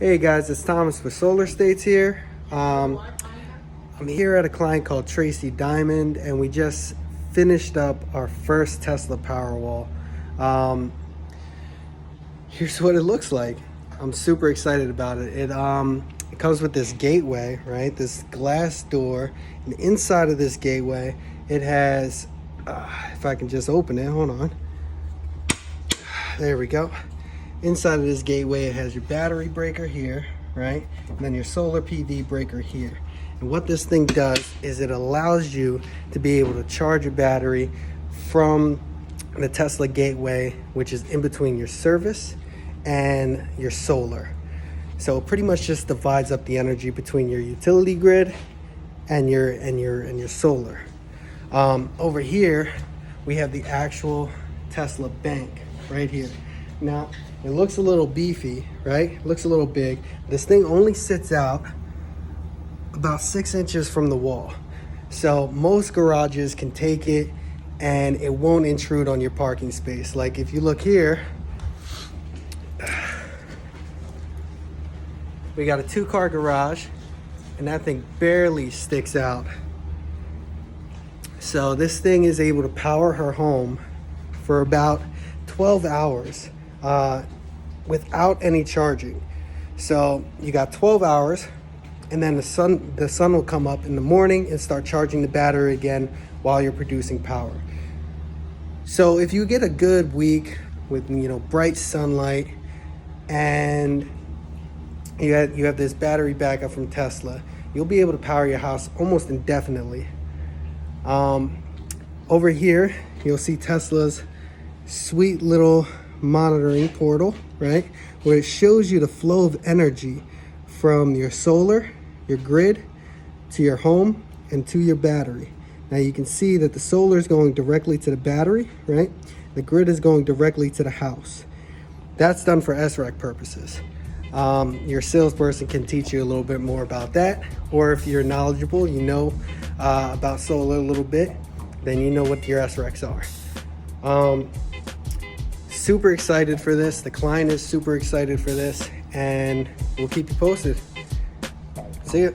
Hey guys, it's Thomas with Solar States here. I'm here at a client called Tracy Diamond, and we just finished up our first Tesla Powerwall. Here's what it looks like. I'm super excited about it. It comes with this gateway, right? This glass door, and inside of this gateway, it has, if I can just open it, hold on. There we go. Inside of this gateway, it has your battery breaker here, right? And then your solar PV breaker here. And what this thing does is it allows you to be able to charge your battery from the Tesla gateway, which is in between your service and your solar. So it pretty much just divides up the energy between your utility grid and your solar. Over here, we have the actual Tesla bank right here. Now, it looks a little beefy, right? It looks a little big. This thing only sits out about 6 inches from the wall. So most garages can take it and it won't intrude on your parking space. Like if you look here, we got a 2-car garage and that thing barely sticks out. So this thing is able to power her home for about 12 hours without any charging. So you got 12 hours and then the sun will come up in the morning and start charging the battery again while you're producing power. So if you get a good week with bright sunlight and you have this battery backup from Tesla, you'll be able to power your house almost indefinitely. Over here you'll see Tesla's sweet little monitoring portal, right, where it shows you the flow of energy from your solar, your grid, to your home and to your battery. Now you can see that the solar is going directly to the battery, right? The grid is going directly to the house. That's done for SREC purposes. Your salesperson can teach you a little bit more about that, or if you're knowledgeable, about solar a little bit, then you know what your SRECs are. Super excited for this. The client is super excited for this, and we'll keep you posted. See ya.